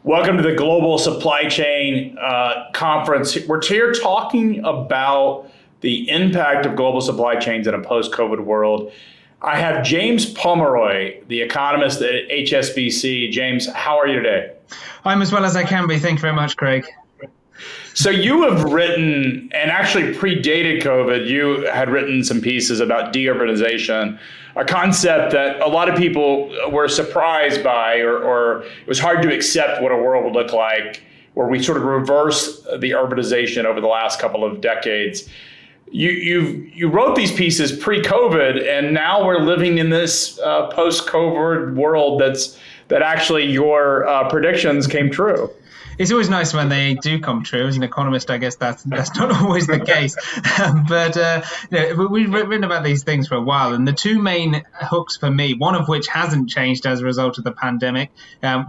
Welcome to the Global Supply Chain Conference. We're here talking about the impact of global supply chains in a post-COVID world. I have James Pomeroy, the economist at HSBC. James, how are you today? I'm as well as I can be. Thank you very much, Craig. So you have written, and actually predated COVID, you had written some pieces about de-urbanization, a concept that a lot of people were surprised by, or it was hard to accept what a world would look like, where we sort of reversed the urbanization over the last couple of decades. You wrote these pieces pre-COVID, and now we're living in this post-COVID world that actually your predictions came true. It's always nice when they do come true. As an economist, I guess that's not always the case. But we've written about these things for a while, and the two main hooks for me, one of which hasn't changed as a result of the pandemic,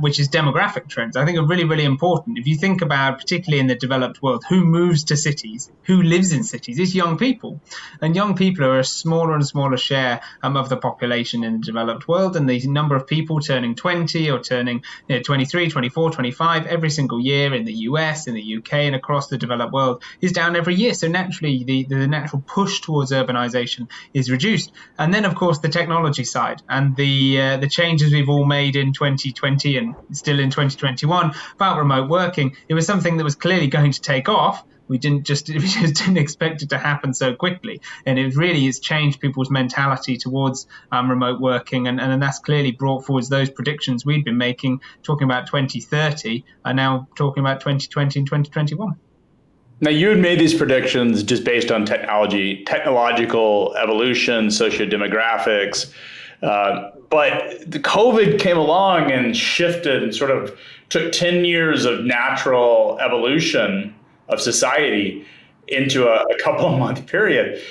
which is demographic trends, I think are really, really important. If you think about, particularly in the developed world, who moves to cities, who lives in cities, it's young people. And young people are a smaller and smaller share of the population in the developed world, and the number of people turning 20 or turning 23, 24, 25 every single year in the US, in the UK, and across the developed world is down every year. So naturally, the natural push towards urbanization is reduced. And then, of course, the technology side and the changes we've all made in 2020 and still in 2021 about remote working. It was something that was clearly going to take off. We just didn't expect it to happen so quickly. And it really has changed people's mentality towards remote working. And that's clearly brought forward those predictions we'd been making, talking about 2030, are now talking about 2020 and 2021. Now, you had made these predictions just based on technological evolution, socio-demographics. But the COVID came along and shifted and sort of took 10 years of natural evolution of society into a couple of month period.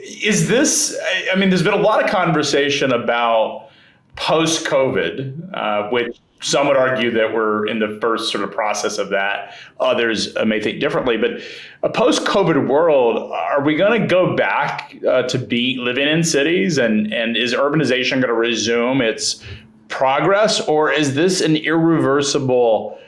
Is this, I mean, there's been a lot of conversation about post-COVID, which some would argue that we're in the first sort of process of that. Others may think differently, but a post-COVID world, are we going to go back to be living in cities, and is urbanization going to resume its progress, or is this an irreversible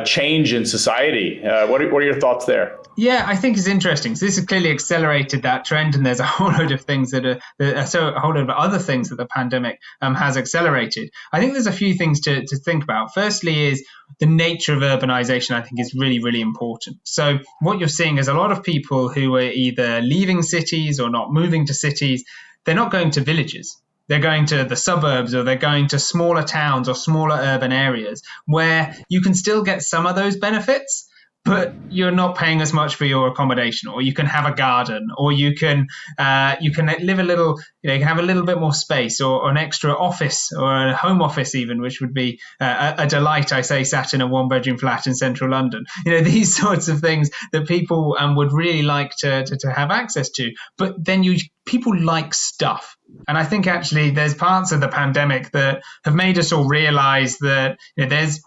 change in society? What are your thoughts there? Yeah, I think it's interesting. So this has clearly accelerated that trend, and there's a whole load of things a whole load of other things that the pandemic has accelerated. I think there's a few things to think about. Firstly is the nature of urbanization, I think, is really, really important. So what you're seeing is a lot of people who are either leaving cities or not moving to cities. They're not going to villages. They're going to the suburbs, or they're going to smaller towns or smaller urban areas where you can still get some of those benefits, but you're not paying as much for your accommodation, or you can have a garden, or you can live a little, you can have a little bit more space, or an extra office, or a home office even, which would be a delight, I say, sat in a one-bedroom flat in central London. These sorts of things that people would really like to have access to. But then people like stuff. And I think actually there's parts of the pandemic that have made us all realize that there's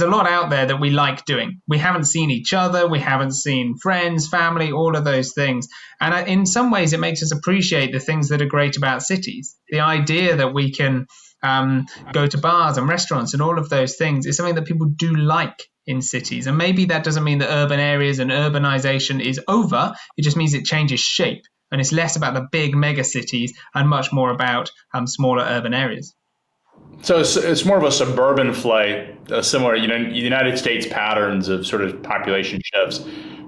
a lot out there that we like doing. We haven't seen each other. We haven't seen friends, family, all of those things. And in some ways, it makes us appreciate the things that are great about cities. The idea that we can go to bars and restaurants and all of those things is something that people do like in cities. And maybe that doesn't mean that urban areas and urbanization is over. It just means it changes shape. And it's less about the big mega cities and much more about smaller urban areas. So it's more of a suburban flight, similar, United States patterns of sort of population shifts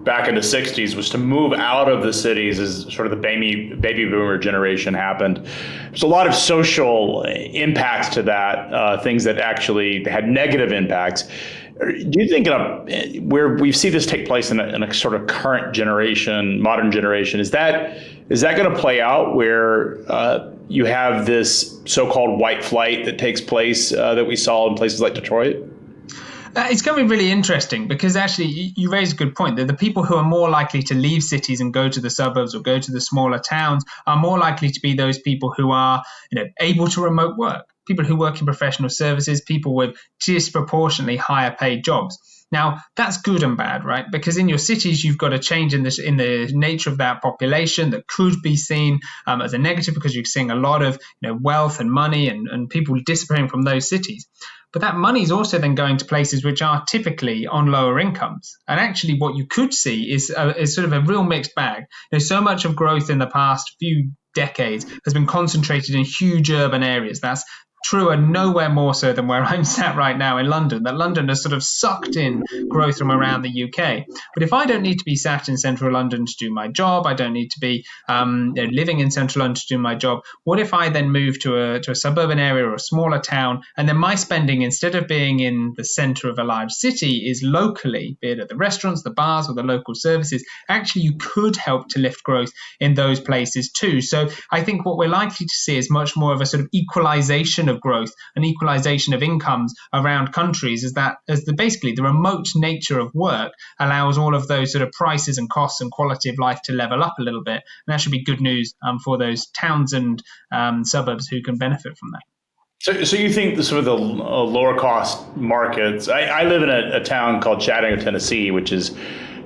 back in the 60s was to move out of the cities as sort of the baby boomer generation happened. There's a lot of social impacts to that, things that actually had negative impacts. Do you think where we see this take place in a sort of current generation, modern generation, is that going to play out where you have this so-called white flight that takes place that we saw in places like Detroit? It's going to be really interesting because actually you raise a good point that the people who are more likely to leave cities and go to the suburbs or go to the smaller towns are more likely to be those people who are able to remote work, people who work in professional services, people with disproportionately higher paid jobs. Now, that's good and bad, right? Because in your cities, you've got a change in the nature of that population that could be seen as a negative because you're seeing a lot of wealth and money and people disappearing from those cities. But that money is also then going to places which are typically on lower incomes. And actually, what you could see is sort of a real mixed bag. So much of growth in the past few decades has been concentrated in huge urban areas. That's true and nowhere more so than where I'm sat right now in London, that London has sort of sucked in growth from around the UK. But if I don't need to be sat in central London to do my job, I don't need to be living in central London to do my job, what if I then move to a suburban area or a smaller town, and then my spending, instead of being in the centre of a large city, is locally, be it at the restaurants, the bars, or the local services? Actually, you could help to lift growth in those places too. So I think what we're likely to see is much more of a sort of equalisation of growth, an equalization of incomes around countries, basically the remote nature of work allows all of those sort of prices and costs and quality of life to level up a little bit. And that should be good news for those towns and suburbs who can benefit from that. So you think sort of the lower cost markets, I live in a town called Chattanooga, Tennessee, which is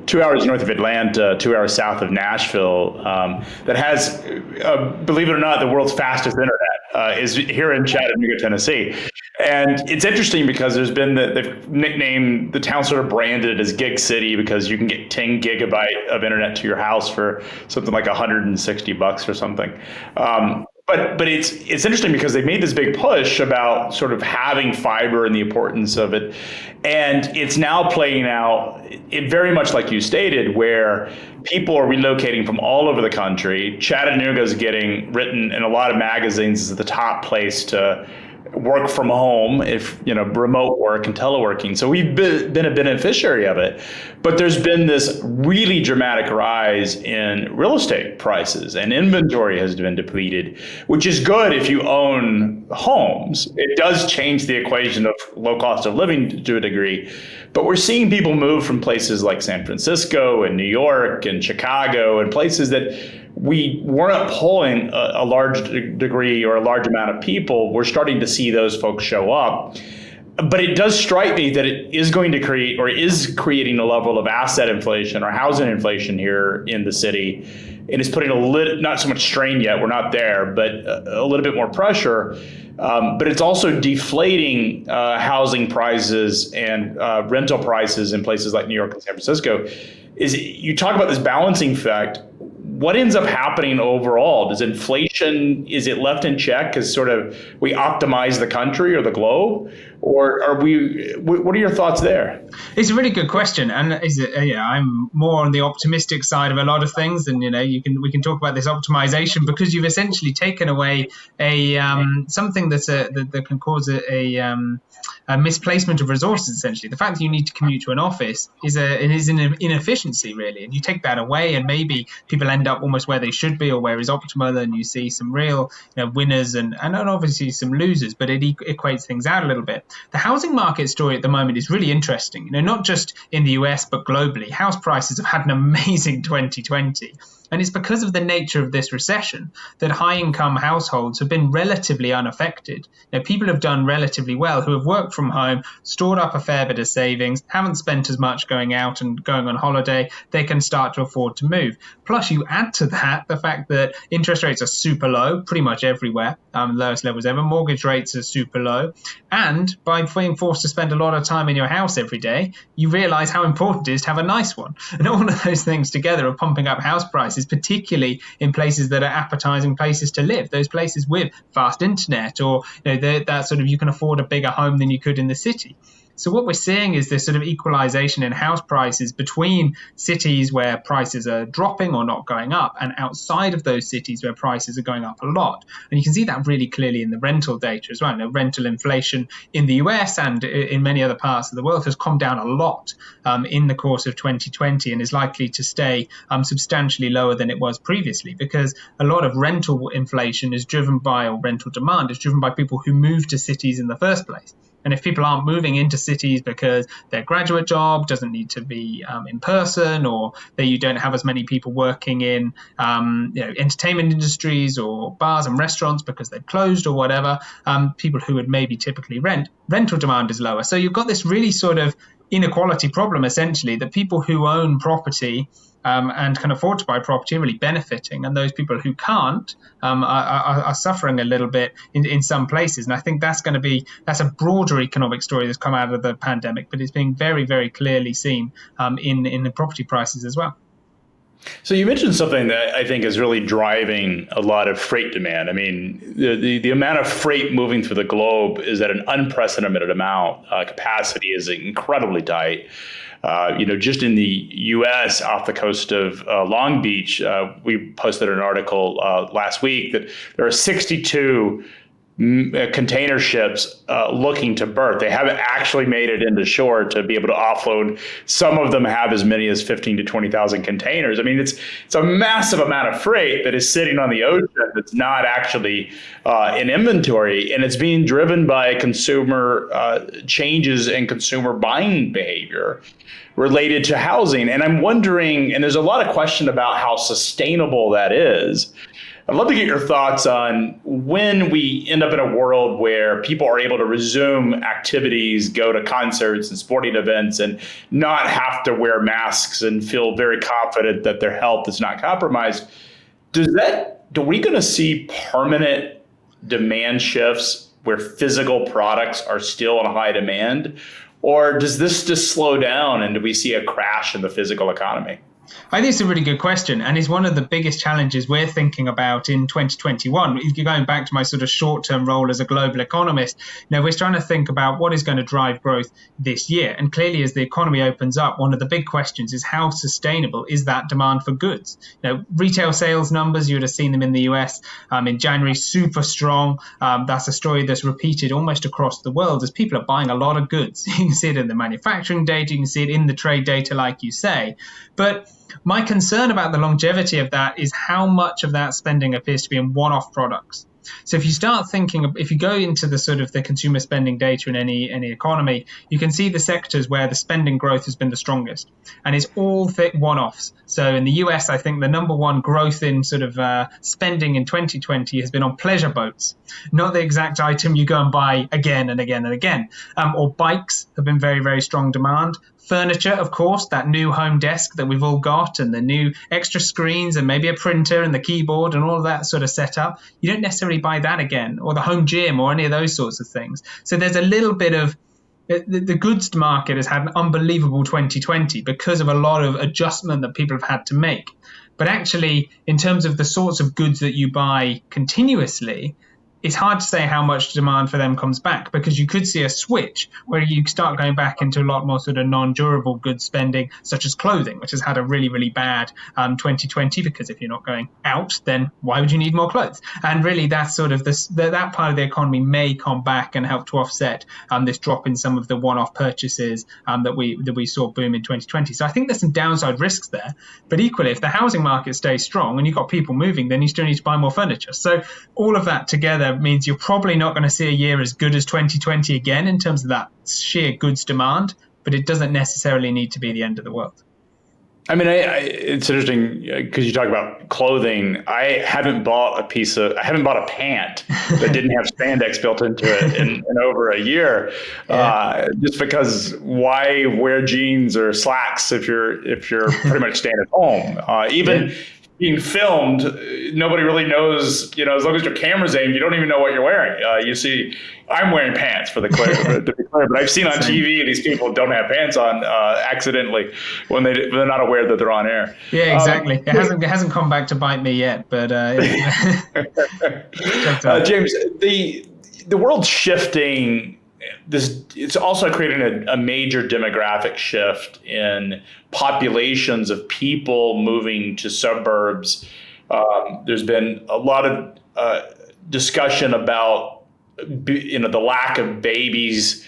2 hours north of Atlanta, 2 hours south of Nashville, that has, believe it or not, the world's fastest internet is here in Chattanooga, Tennessee. And it's interesting because they've nicknamed the town, sort of branded as Gig City, because you can get 10 gigabyte of internet to your house for something like $160 or something. But it's interesting because they made this big push about sort of having fiber and the importance of it. And it's now playing out very much like you stated, where people are relocating from all over the country. Chattanooga is getting written in a lot of magazines as the top place to work from home, if remote work and teleworking. So we've been a beneficiary of it. But there's been this really dramatic rise in real estate prices, and inventory has been depleted, which is good if you own homes. It does change the equation of low cost of living to a degree. But we're seeing people move from places like San Francisco and New York and Chicago and places that we weren't pulling a large degree or a large amount of people. We're starting to see those folks show up. But it does strike me that it is going to create, or is creating, a level of asset inflation or housing inflation here in the city. And it's putting not so much strain yet, we're not there, but a little bit more pressure. But it's also deflating housing prices and rental prices in places like New York and San Francisco. You talk about this balancing effect. What ends up happening overall? Does inflation, is it left in check because sort of we optimize the country or the globe? Or what are your thoughts there? It's a really good question. And I'm more on the optimistic side of a lot of things. And, we can talk about this optimization because you've essentially taken away something that can cause a misplacement of resources, essentially. The fact that you need to commute to an office is an inefficiency, really. And you take that away and maybe people end up almost where they should be or where is optimal, and you see some real winners and obviously some losers, but it equates things out a little bit. The housing market story at the moment is really interesting, not just in the US, but globally. House prices have had an amazing 2020. And it's because of the nature of this recession that high-income households have been relatively unaffected. People have done relatively well who have worked from home, stored up a fair bit of savings, haven't spent as much going out and going on holiday. They can start to afford to move. Plus, you add to that the fact that interest rates are super low, pretty much everywhere, lowest levels ever. Mortgage rates are super low. And by being forced to spend a lot of time in your house every day, you realize how important it is to have a nice one. And all of those things together are pumping up house prices, particularly in places that are appetizing places to live, those places with fast internet or that sort of you can afford a bigger home than you could in the city. So what we're seeing is this sort of equalization in house prices between cities where prices are dropping or not going up and outside of those cities where prices are going up a lot. And you can see that really clearly in the rental data as well. Rental inflation in the US and in many other parts of the world has come down a lot in the course of 2020 and is likely to stay substantially lower than it was previously, because a lot of rental inflation is driven by, or rental demand is driven by, people who move to cities in the first place. And if people aren't moving into cities because their graduate job doesn't need to be in person, or that you don't have as many people working in entertainment industries or bars and restaurants because they've closed or whatever, people who would maybe typically rental demand is lower. So you've got this really sort of inequality problem, essentially, that people who own property and can afford to buy property are really benefiting, and those people who can't are suffering a little bit in some places. And I think that's a broader economic story that's come out of the pandemic, but it's being very, very clearly seen in the property prices as well. So you mentioned something that I think is really driving a lot of freight demand. I mean, the amount of freight moving through the globe is at an unprecedented amount. Capacity is incredibly tight. Just in the U.S. off the coast of Long Beach, we posted an article last week that there are 62 container ships looking to berth. They haven't actually made it into shore to be able to offload. Some of them have as many as 15 to 20,000 containers. I mean, it's a massive amount of freight that is sitting on the ocean that's not actually in inventory, and it's being driven by consumer changes in consumer buying behavior related to housing. And I'm wondering, and there's a lot of question about how sustainable that is. I'd love to get your thoughts on when we end up in a world where people are able to resume activities, go to concerts and sporting events, and not have to wear masks and feel very confident that their health is not compromised. Are we going to see permanent demand shifts where physical products are still in high demand? Or does this just slow down and do we see a crash in the physical economy? I think it's a really good question, and it's one of the biggest challenges we're thinking about in 2021. Going back to my sort of short-term role as a global economist, we're trying to think about what is going to drive growth this year. And clearly, as the economy opens up, one of the big questions is how sustainable is that demand for goods? Retail sales numbers, you would have seen them in the US in January, super strong. That's a story that's repeated almost across the world as people are buying a lot of goods. You can see it in the manufacturing data, you can see it in the trade data, like you say. But my concern about the longevity of that is how much of that spending appears to be in one-off products. So if you start thinking, if you go into the sort of the consumer spending data in any economy, you can see the sectors where the spending growth has been the strongest, and it's all one-offs. So in the US, I think the number one growth in sort of spending in 2020 has been on pleasure boats, not the exact item you go and buy again and again and again. Or bikes have been very, very strong demand. Furniture, of course, that new home desk that we've all got, and the new extra screens and maybe a printer and the keyboard and all of that sort of setup. You don't necessarily buy that again, or the home gym or any of those sorts of things. So there's a little bit of the goods market has had an unbelievable 2020 because of a lot of adjustment that people have had to make. But actually, in terms of the sorts of goods that you buy continuously, it's hard to say how much demand for them comes back, because you could see a switch where you start going back into a lot more sort of non-durable goods spending, such as clothing, which has had a really, really bad 2020, because if you're not going out, then why would you need more clothes? And really, that's sort of that part of the economy may come back and help to offset this drop in some of the one-off purchases that we saw boom in 2020. So I think there's some downside risks there. But equally, if the housing market stays strong and you've got people moving, then you still need to buy more furniture. So all of that together means you're probably not going to see a year as good as 2020 again in terms of that sheer goods demand, but it doesn't necessarily need to be the end of the world. I mean, it's interesting because you talk about clothing. I haven't bought a pant that didn't have spandex built into it in over a year. Yeah. Just because why wear jeans or slacks if you're pretty much staying at home? Even being filmed, nobody really knows, as long as your camera's aimed, you don't even know what you're wearing. You see, I'm wearing pants to be clear, but I've seen on TV these people don't have pants on accidentally when they're not aware that they're on air. Yeah, exactly. It hasn't come back to bite me yet, but James, the world's shifting. It's also creating a major demographic shift in populations of people moving to suburbs. There's been a lot of discussion about the lack of babies.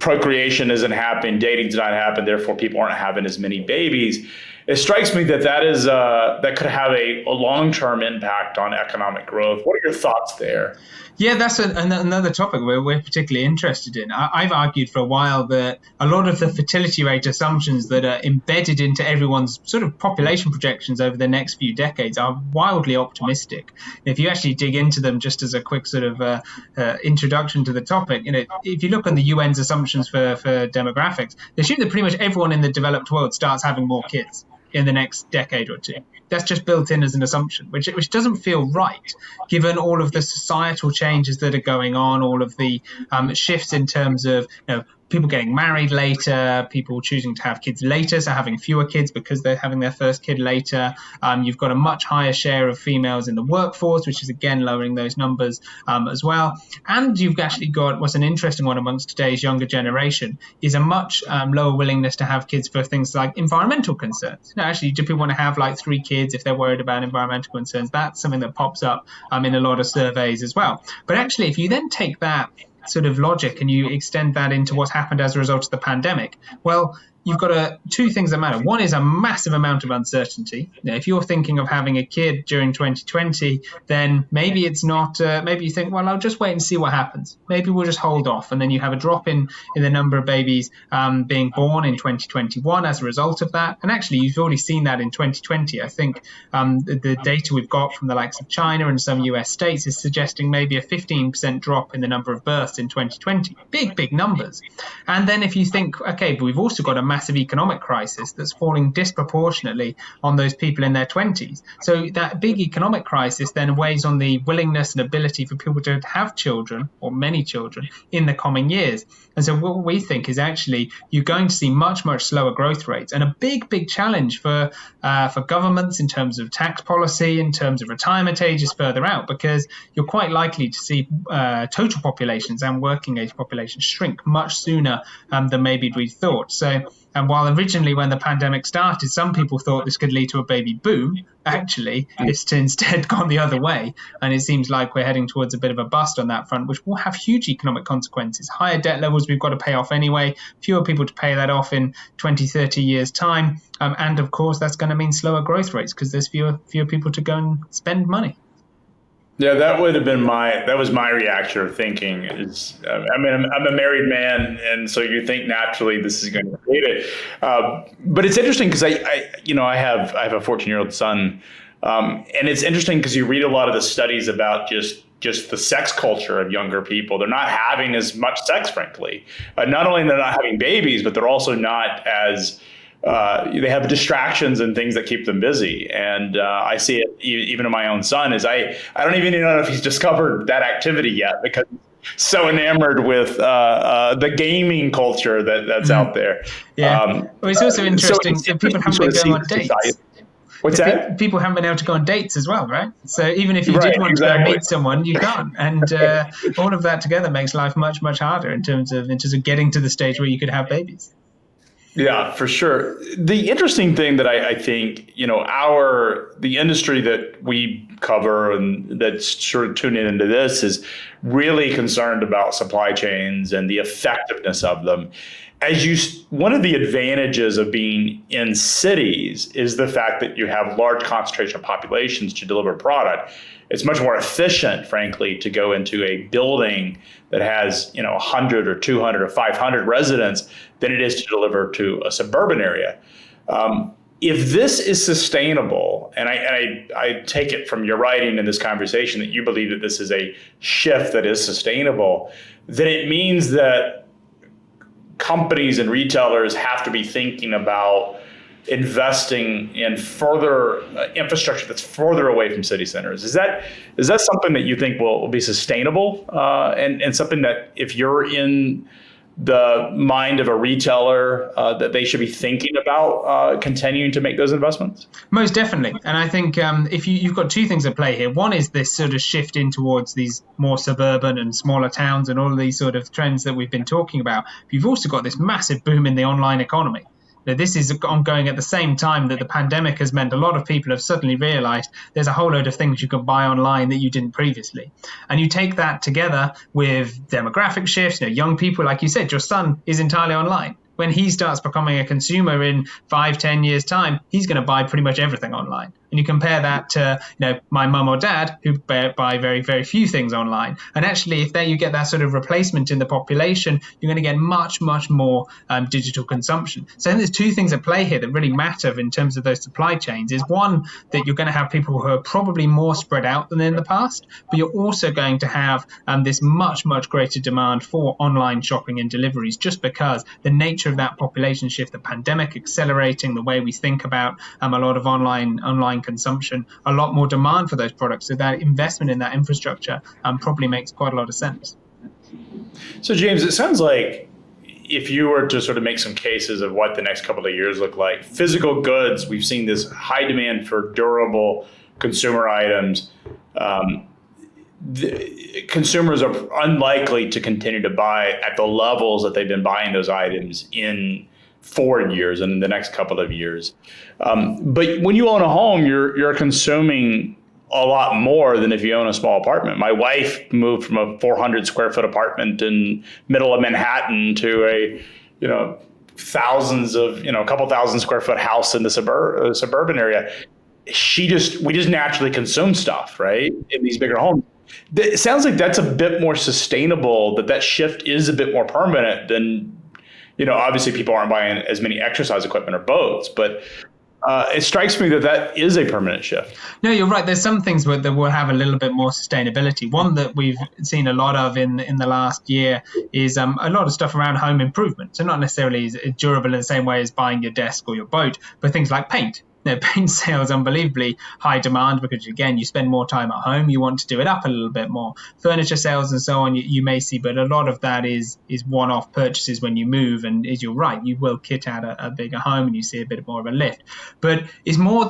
Procreation isn't happening, dating's not happening, therefore people aren't having as many babies. it strikes me that that could have a long-term impact on economic growth. What are your thoughts there? Yeah, that's another topic we're particularly interested in. I've argued for a while that a lot of the fertility rate assumptions that are embedded into everyone's sort of population projections over the next few decades are wildly optimistic. If you actually dig into them, just as a quick sort of introduction to the topic, if you look on the UN's assumptions for demographics, they assume that pretty much everyone in the developed world starts having more kids in the next decade or two. That's just built in as an assumption, which doesn't feel right, given all of the societal changes that are going on, all of the shifts in terms of people getting married later, people choosing to have kids later, so having fewer kids because they're having their first kid later. You've got a much higher share of females in the workforce, which is again lowering those numbers as well. And you've actually got what's an interesting one amongst today's younger generation is a much lower willingness to have kids for things like environmental concerns. Actually, do people want to have like 3 kids if they're worried about environmental concerns? That's something that pops up in a lot of surveys as well. But actually, if you then take that sort of logic and you extend that into what's happened as a result of the pandemic, well, you've got 2 things that matter. One is a massive amount of uncertainty. If you're thinking of having a kid during 2020, then maybe it's not, maybe you think, well, I'll just wait and see what happens. Maybe we'll just hold off. And then you have a drop in the number of babies being born in 2021 as a result of that. And actually, you've already seen that in 2020. I think the data we've got from the likes of China and some US states is suggesting maybe a 15% drop in the number of births in 2020. Big numbers. And then if you think, okay, but we've also got a massive economic crisis that's falling disproportionately on those people in their 20s. So that big economic crisis then weighs on the willingness and ability for people to have children, or many children, in the coming years. And so what we think is actually you're going to see much slower growth rates, and a big challenge for governments in terms of tax policy, in terms of retirement ages further out, because you're quite likely to see total populations and working age populations shrink much sooner than maybe we thought. So, and while originally when the pandemic started, some people thought this could lead to a baby boom, actually it's instead gone the other way. And it seems like we're heading towards a bit of a bust on that front, which will have huge economic consequences. Higher debt levels we've got to pay off anyway, fewer people to pay that off in 20, 30 years' time. And of course, that's going to mean slower growth rates because there's fewer people to go and spend money. Yeah, that was my reaction or thinking is, I'm a married man, and so you think naturally this is going to create it. But it's interesting because I have a 14-year-old son, and it's interesting because you read a lot of the studies about just the sex culture of younger people. They're not having as much sex, frankly. Not only they're not having babies, but they're also not as they have distractions and things that keep them busy. And I see it even in my own son is I don't even know if he's discovered that activity yet because he's so enamored with the gaming culture that's out there. Yeah. Well, it's also interesting that people haven't been going on dates. What's that? People haven't been able to go on dates as well, right? So even if you did want to go meet someone, you can't. And all of that together makes life much harder in terms of getting to the stage where you could have babies. Yeah, for sure. The interesting thing that I think, the industry that we cover and that's sort of tuning into this is really concerned about supply chains and the effectiveness of them. One of the advantages of being in cities is the fact that you have large concentration of populations to deliver product. It's much more efficient, frankly, to go into a building that has 100 or 200 or 500 residents than it is to deliver to a suburban area. If this is sustainable, and I take it from your writing in this conversation that you believe that this is a shift that is sustainable, then it means that companies and retailers have to be thinking about investing in further infrastructure that's further away from city centers. Is that something that you think will be sustainable and something that if you're in the mind of a retailer that they should be thinking about continuing to make those investments? Most definitely. And I think if you've got 2 things at play here. One is this sort of shift in towards these more suburban and smaller towns and all of these sort of trends that we've been talking about. But you've also got this massive boom in the online economy. This is ongoing at the same time that the pandemic has meant a lot of people have suddenly realized there's a whole load of things you can buy online that you didn't previously. And you take that together with demographic shifts, young people, like you said, your son is entirely online. when he starts becoming a consumer in 5-10 years time, he's going to buy pretty much everything online. And you compare that to, my mum or dad who buy very, very few things online. And actually, if you get that sort of replacement in the population, you're going to get much, much more digital consumption. So I think there's two things at play here that really matter in terms of those supply chains. Is one, that you're going to have people who are probably more spread out than in the past, but you're also going to have this much, much greater demand for online shopping and deliveries, just because the nature of that population shift, the pandemic accelerating the way we think about a lot of online consumption, a lot more demand for those products. So that investment in that infrastructure probably makes quite a lot of sense. So James, it sounds like if you were to sort of make some cases of what the next couple of years look like, physical goods, we've seen this high demand for durable consumer items. The consumers are unlikely to continue to buy at the levels that they've been buying those items in forward years and in the next couple of years. But when you own a home, you're consuming a lot more than if you own a small apartment. My wife moved from a 400 square foot apartment in middle of Manhattan to a couple thousand square foot house in the suburban area. We just naturally consume stuff, right, in these bigger homes. It sounds like that's a bit more sustainable, that shift is a bit more permanent than, obviously people aren't buying as many exercise equipment or boats, but it strikes me that is a permanent shift. No, you're right. There's some things that will have a little bit more sustainability. One that we've seen a lot of in the last year is a lot of stuff around home improvement. So not necessarily as durable in the same way as buying your desk or your boat, but things like paint. Paint sales, unbelievably high demand because, again, you spend more time at home. You want to do it up a little bit more. Furniture sales and so on, you may see, but a lot of that is one-off purchases when you move. And as you're right, you will kit out a bigger home and you see a bit more of a lift. But it's more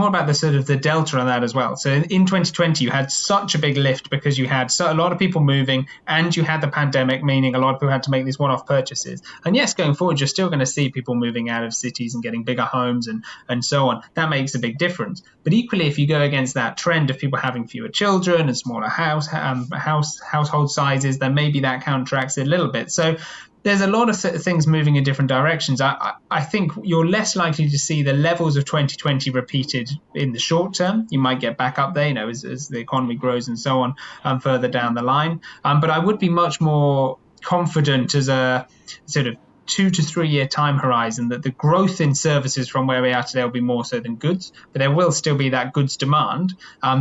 about the sort of the delta on that as well. So in 2020, you had such a big lift because you had a lot of people moving and you had the pandemic, meaning a lot of people had to make these one-off purchases. And yes, going forward, you're still going to see people moving out of cities and getting bigger homes and so on. That makes a big difference. But equally, if you go against that trend of people having fewer children and smaller household sizes, then maybe that counteracts it a little bit. So there's a lot of things moving in different directions. I think you're less likely to see the levels of 2020 repeated in the short term. You might get back up there, as the economy grows and so on further down the line. But I would be much more confident as a sort of 2 to 3 year time horizon that the growth in services from where we are today will be more so than goods, but there will still be that goods demand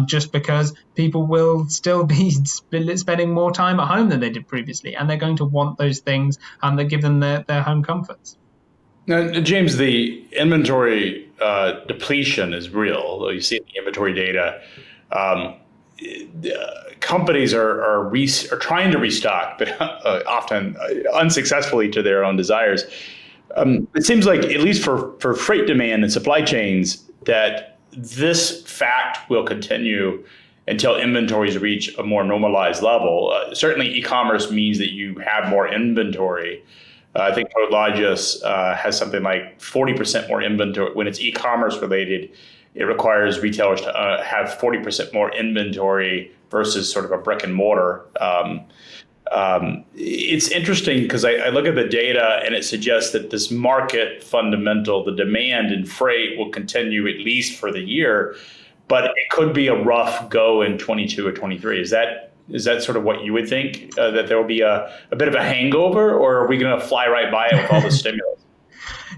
just because people will still be spending more time at home than they did previously, and they're going to want those things that give them their home comforts. Now, James, the inventory depletion is real. You see it in the inventory data. Companies are trying to restock, but often unsuccessfully to their own desires. It seems like, at least for freight demand and supply chains, that this fact will continue until inventories reach a more normalized level. Certainly, e-commerce means that you have more inventory. I think Prologis has something like 40% more inventory. When it's e-commerce related, it requires retailers to have 40% more inventory versus sort of a brick and mortar. It's interesting because I look at the data and it suggests that this market fundamental, the demand in freight, will continue at least for the year, but it could be a rough go in 22 or 23. Is that sort of what you would think, that there will be a bit of a hangover, or are we going to fly right by it with all the stimulus?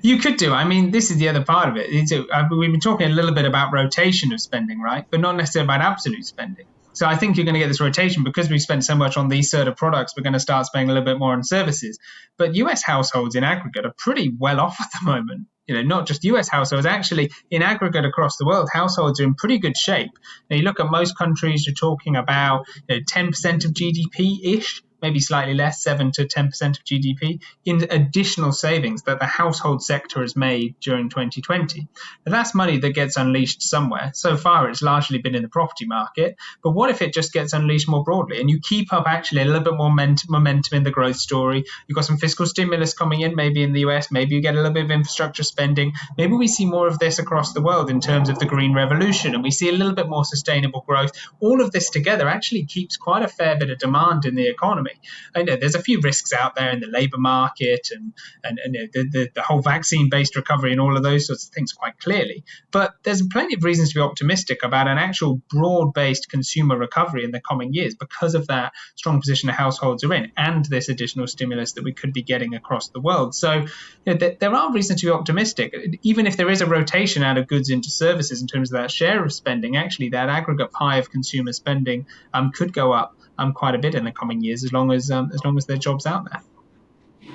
You could do. I mean, this is the other part of it. We've been talking a little bit about rotation of spending, right? But not necessarily about absolute spending. So I think you're going to get this rotation because we've spent so much on these sort of products. We're going to start spending a little bit more on services. But US households in aggregate are pretty well off at the moment. Not just US households, actually in aggregate across the world, households are in pretty good shape. Now, you look at most countries, you're talking about 10% of GDP-ish, maybe slightly less, 7 to 10% of GDP, in additional savings that the household sector has made during 2020. Now, that's money that gets unleashed somewhere. So far, it's largely been in the property market. But what if it just gets unleashed more broadly and you keep up actually a little bit more momentum in the growth story? You've got some fiscal stimulus coming in, maybe in the US, maybe you get a little bit of infrastructure spending. Maybe we see more of this across the world in terms of the green revolution, and we see a little bit more sustainable growth. All of this together actually keeps quite a fair bit of demand in the economy. economy. I know there's a few risks out there in the labor market and the whole vaccine-based recovery and all of those sorts of things quite clearly. But there's plenty of reasons to be optimistic about an actual broad-based consumer recovery in the coming years because of that strong position the households are in and this additional stimulus that we could be getting across the world. So there are reasons to be optimistic. Even if there is a rotation out of goods into services in terms of that share of spending, actually that aggregate pie of consumer spending could go up quite a bit in the coming years as long as there are jobs out there.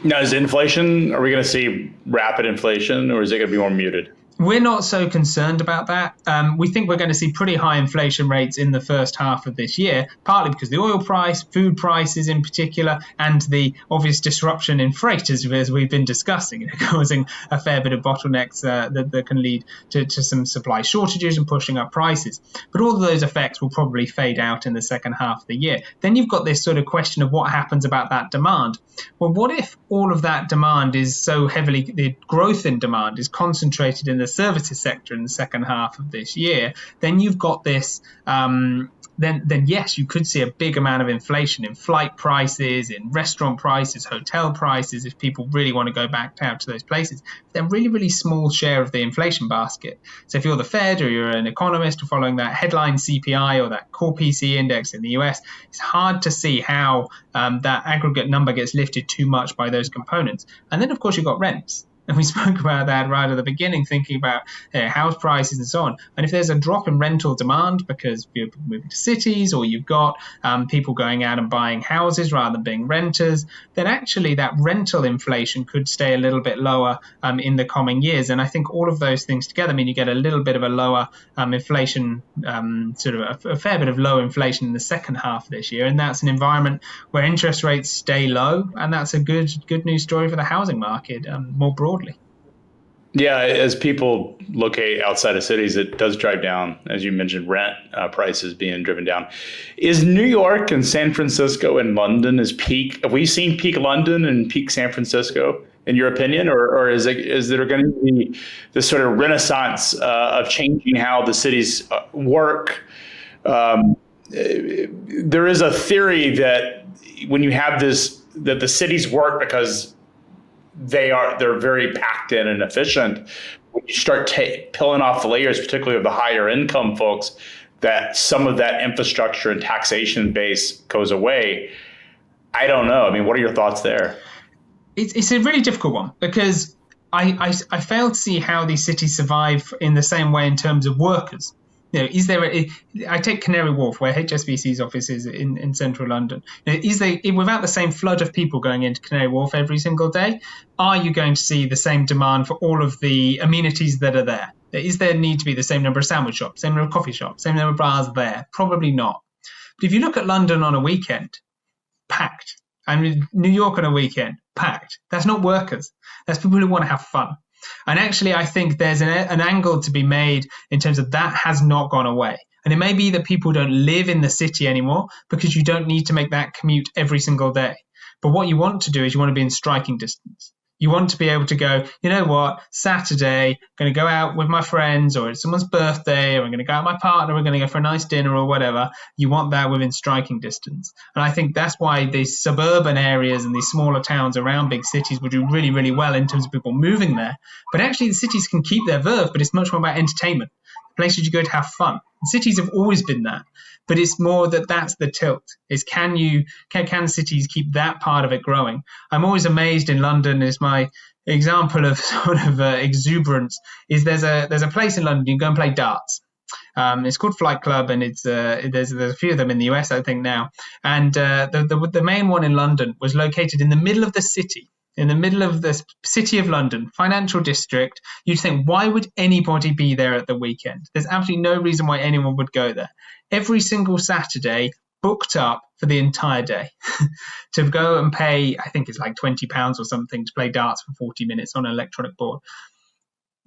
Now, is inflation, are we going to see rapid inflation, or is it going to be more muted? We're not so concerned about that. We think we're going to see pretty high inflation rates in the first half of this year, partly because the oil price, food prices in particular, and the obvious disruption in freight, as we've been discussing, causing a fair bit of bottlenecks that can lead to some supply shortages and pushing up prices. But all of those effects will probably fade out in the second half of the year. Then you've got this sort of question of what happens about that demand. Well, what if all of that demand is so heavily, the growth in demand is concentrated in the services sector in the second half of this year? Then you've got this, then yes, you could see a big amount of inflation in flight prices, in restaurant prices, hotel prices, if people really want to go back out to those places. They're a really, really small share of the inflation basket. So if you're the Fed or you're an economist following that headline CPI or that core PCE index in the US, it's hard to see how that aggregate number gets lifted too much by those components. And then, of course, you've got rents. And we spoke about that right at the beginning, thinking about house prices and so on. And if there's a drop in rental demand because you're moving to cities or you've got people going out and buying houses rather than being renters, then actually that rental inflation could stay a little bit lower in the coming years. And I think all of those things together mean you get a little bit of a lower inflation, sort of a fair bit of low inflation in the second half of this year. And that's an environment where interest rates stay low. And that's a good news story for the housing market more broadly. Yeah, as people locate outside of cities, it does drive down, as you mentioned, rent prices being driven down. Is New York and San Francisco and London peak? Have we seen peak London and peak San Francisco, in your opinion, or is there going to be this sort of renaissance of changing how the cities work? There is a theory that when you have this, that the cities work because they're very packed in and efficient. When you start peeling off the layers, particularly of the higher income folks, that some of that infrastructure and taxation base goes away. I don't know. I mean, what are your thoughts there? It's a really difficult one because I fail to see how these cities survive in the same way in terms of workers. Is there I take Canary Wharf, where HSBC's office is in central London. Without the same flood of people going into Canary Wharf every single day, are you going to see the same demand for all of the amenities that are there? Is there need to be the same number of sandwich shops, same number of coffee shops, same number of bars there? Probably not. But if you look at London on a weekend, packed. I mean, New York on a weekend, packed. That's not workers. That's people who want to have fun. And actually, I think there's an angle to be made in terms of that has not gone away. And it may be that people don't live in the city anymore because you don't need to make that commute every single day. But what you want to do is you want to be in striking distance. You want to be able to go, you know what, Saturday, I'm going to go out with my friends, or it's someone's birthday, or I'm going to go out with my partner, we're going to go for a nice dinner or whatever. You want that within striking distance. And I think that's why these suburban areas and these smaller towns around big cities will do really, really well in terms of people moving there. But actually the cities can keep their verve, but it's much more about entertainment. Places you go to have fun. And cities have always been that. But it's more that's the tilt, is can cities keep that part of it growing? I'm always amazed in London, is my example of sort of exuberance, is there's a place in London, you can go and play darts. It's called Flight Club, and it's there's a few of them in the US, I think, now. And the main one in London was located in the middle of the city. In the middle of the city of London, financial district. You'd think, why would anybody be there at the weekend? There's absolutely no reason why anyone would go there. Every single Saturday, booked up for the entire day to go and pay, I think it's like £20 or something to play darts for 40 minutes on an electronic board.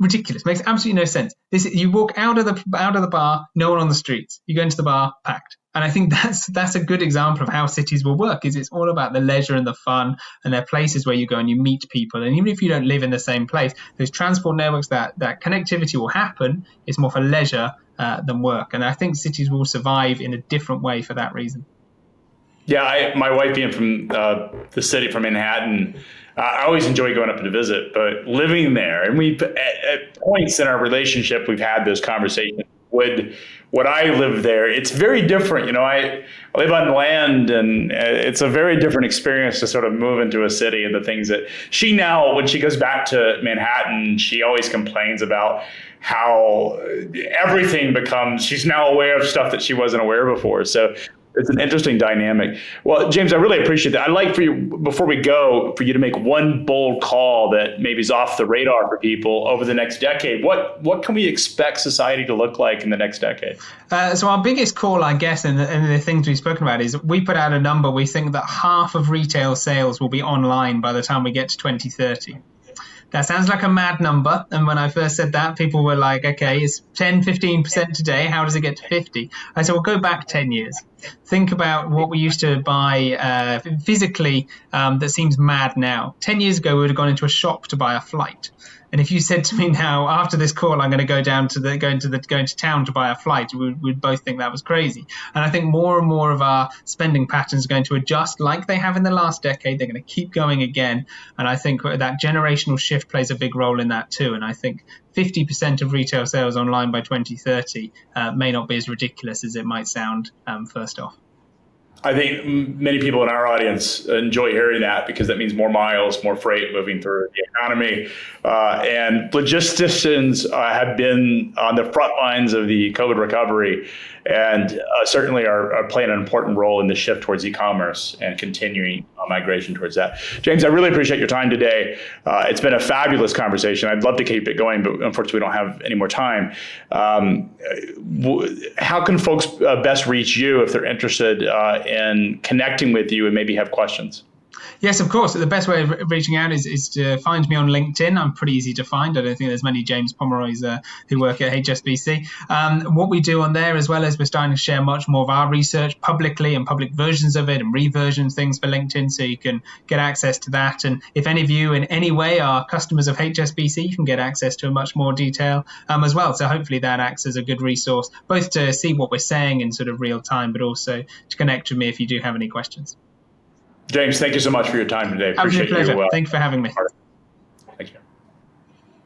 Ridiculous. Makes absolutely no sense. You walk out of the bar, no one on the streets. You go into the bar, packed. And I think that's a good example of how cities will work. Is it's all about the leisure and the fun, and they're places where you go and you meet people. And even if you don't live in the same place, those transport networks, that connectivity will happen. It's more for leisure than work. And I think cities will survive in a different way for that reason. Yeah, my wife being from the city, from Manhattan, I always enjoy going up to visit, but living there, and at points in our relationship, we've had those conversations. Would I live there? It's very different. I live on land, and it's a very different experience to sort of move into a city, and the things that she now, when she goes back to Manhattan, she always complains about how everything becomes, she's now aware of stuff that she wasn't aware before. So it's an interesting dynamic. Well, James, I really appreciate that. I'd like for you, before we go, for you to make one bold call that maybe is off the radar for people over the next decade. What can we expect society to look like in the next decade? So our biggest call, I guess, and the things we've spoken about is we put out a number. We think that half of retail sales will be online by the time we get to 2030. That sounds like a mad number. And when I first said that, people were like, okay, it's 10, 15% today. How does it get to 50? I said, well, go back 10 years. Think about what we used to buy physically that seems mad now. 10 years ago, we would have gone into a shop to buy a flight. And if you said to me now, after this call, I'm going to go into town to buy a flight, we'd both think that was crazy. And I think more and more of our spending patterns are going to adjust like they have in the last decade. They're going to keep going again. And I think that generational shift plays a big role in that too. And I think 50% of retail sales online by 2030 may not be as ridiculous as it might sound first off. I think many people in our audience enjoy hearing that, because that means more miles, more freight moving through the economy. And logisticians have been on the front lines of the COVID recovery, and certainly are playing an important role in the shift towards e-commerce and continuing migration towards that. James, I really appreciate your time today. It's been a fabulous conversation. I'd love to keep it going, but unfortunately we don't have any more time. How can folks best reach you if they're interested in connecting with you and maybe have questions? Yes, of course. The best way of reaching out is to find me on LinkedIn. I'm pretty easy to find. I don't think there's many James Pomeroys who work at HSBC. What we do on there, as well as we're starting to share much more of our research publicly and public versions of it and reversion things for LinkedIn, so you can get access to that. And if any of you in any way are customers of HSBC, you can get access to much more detail as well. So hopefully that acts as a good resource, both to see what we're saying in sort of real time, but also to connect with me if you do have any questions. James, thank you so much for your time today. Appreciate Absolute pleasure. you. Thank you for having me.